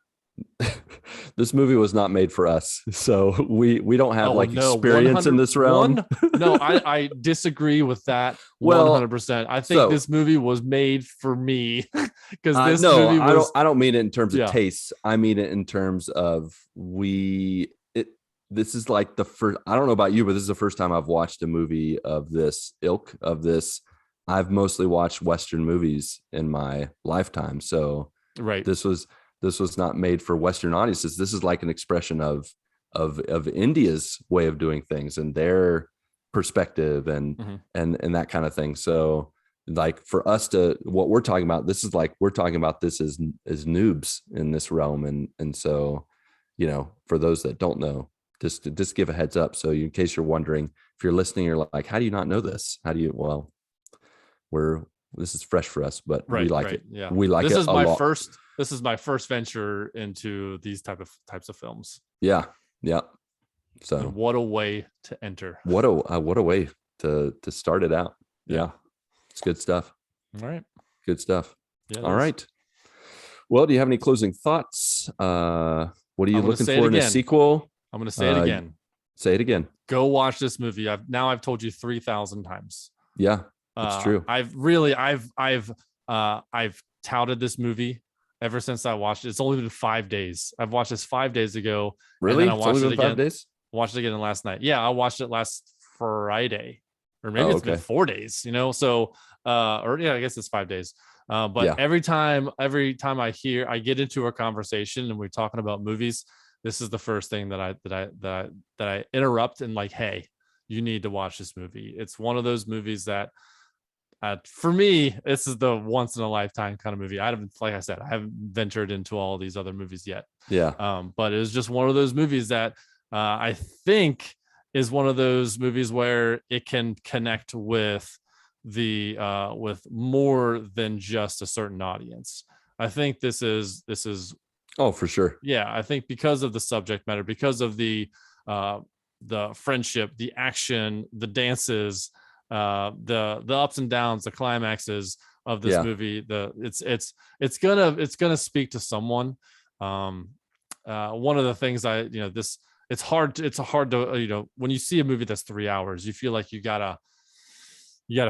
this movie was not made for us. So we don't have like no, experience in this realm. No, I disagree with that Well, 100%. I think so this movie was made for me, because this no, movie was, I don't mean it in terms of yeah, tastes. I mean it in terms of this is like the first, I don't know about you, but this is the first time I've watched a movie of this ilk, of this. I've mostly watched Western movies in my lifetime. So right. this was not made for Western audiences. This is like an expression of India's way of doing things and their perspective and that kind of thing. So like for us to, what we're talking about, this is like, we're talking about this as noobs in this realm. And so, for those that don't know, just give a heads up. So in case you're wondering, if you're listening, you're like, how do you not know this? How do you, well, this is fresh for us, but we like it. Yeah. We like this it is a my lot. this is my first venture into these types of films. Yeah. Yeah. So and what a way to enter. What a way to start it out. Yeah. It's good stuff. All right. Good stuff. Yeah, all right. Well, do you have any closing thoughts? What are you looking for in a sequel? I'm going to say it again. Say it again. Go watch this movie. I've told you 3,000 times. Yeah, it's true. I've touted this movie ever since I watched it. It's only been 5 days. I've watched this 5 days ago. Really? And then I watched it again. 5 days? Watched it again last night. Yeah, I watched it last Friday, or maybe it's been 4 days. So I guess it's 5 days. But every time I get into a conversation and we're talking about movies, this is the first thing that I interrupt and like, hey, you need to watch this movie. It's one of those movies that, for me, this is the once in a lifetime kind of movie. Like I said, I haven't ventured into all these other movies yet. Yeah. But it was just one of those movies that I think is one of those movies where it can connect with with more than just a certain audience. I think this is oh, for sure. Yeah, I think because of the subject matter, because of the friendship, the action, the dances, the ups and downs, the climaxes of this movie, it's gonna speak to someone. One of the things it's hard to when you see a movie that's 3 hours, you feel like you gotta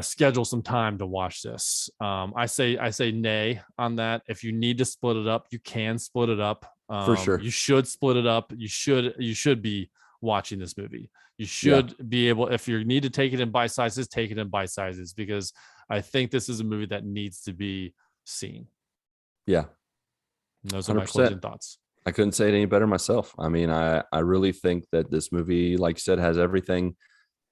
schedule some time to watch this. I say nay on that. If you need to split it up, you can split it up. For sure. You should split it up. You should be watching this movie. You should be able, if you need to take it in bite sizes, take it in bite sizes, because I think this is a movie that needs to be seen. Yeah. And those are my closing thoughts. I couldn't say it any better myself. I mean, I really think that this movie, like you said, has everything.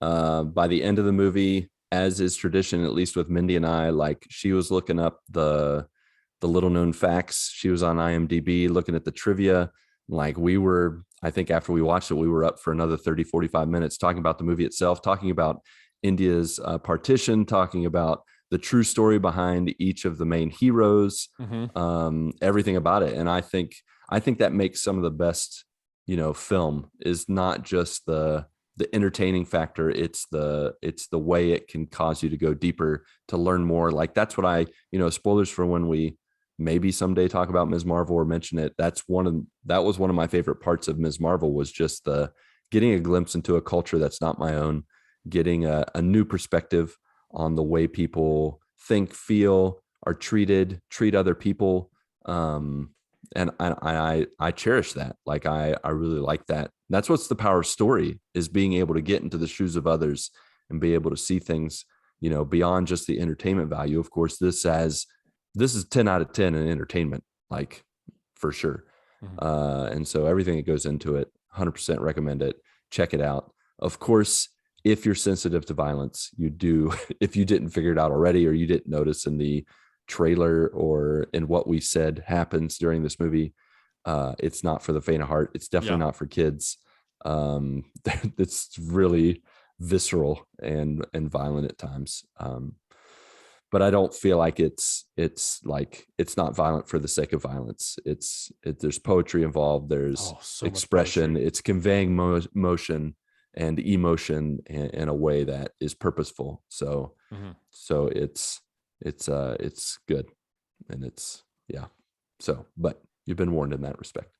By the end of the movie, as is tradition, at least with Mindy and I, like she was looking up the little known facts. She was on IMDb looking at the trivia. Like I think after we watched it, we were up for another 30, 45 minutes talking about the movie itself, talking about India's partition, talking about the true story behind each of the main heroes, everything about it. And I think that makes some of the best, film is not just the entertaining factor. It's the way it can cause you to go deeper, to learn more. Like that's what spoilers for when we maybe someday talk about Ms. Marvel or mention it. That was one of my favorite parts of Ms. Marvel, was just the getting a glimpse into a culture that's not my own, getting a new perspective on the way people think, feel, are treat other people. And I cherish that. Like I really like that. That's what's the power of story, is being able to get into the shoes of others and be able to see things, beyond just the entertainment value. Of course, this is 10 out of 10 in entertainment, like for sure. And so everything that goes into it, 100% recommend it. Check it out. Of course, if you're sensitive to violence, you do. If you didn't figure it out already, or you didn't notice in the trailer or in what we said happens during this movie, it's not for the faint of heart. It's definitely not for kids. It's really visceral and violent at times. But I don't feel like it's not violent for the sake of violence. There's poetry involved. There's expression. It's conveying motion and emotion in a way that is purposeful. So it's good, and it's So, but you've been warned in that respect.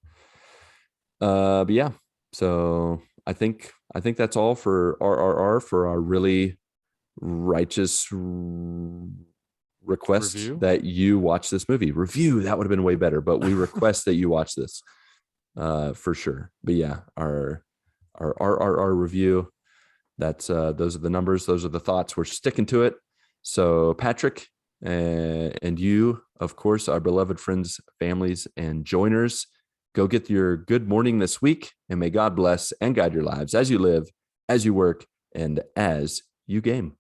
But yeah, so I think that's all for RRR, for our really righteous request that you watch this movie. Review, that would have been way better, but we request that you watch this for sure. But yeah, our RRR review, that's those are the numbers, those are the thoughts. We're sticking to it. So Patrick and you, of course, our beloved friends, families, and joiners, go get your good morning this week, and may God bless and guide your lives as you live, as you work, and as you game.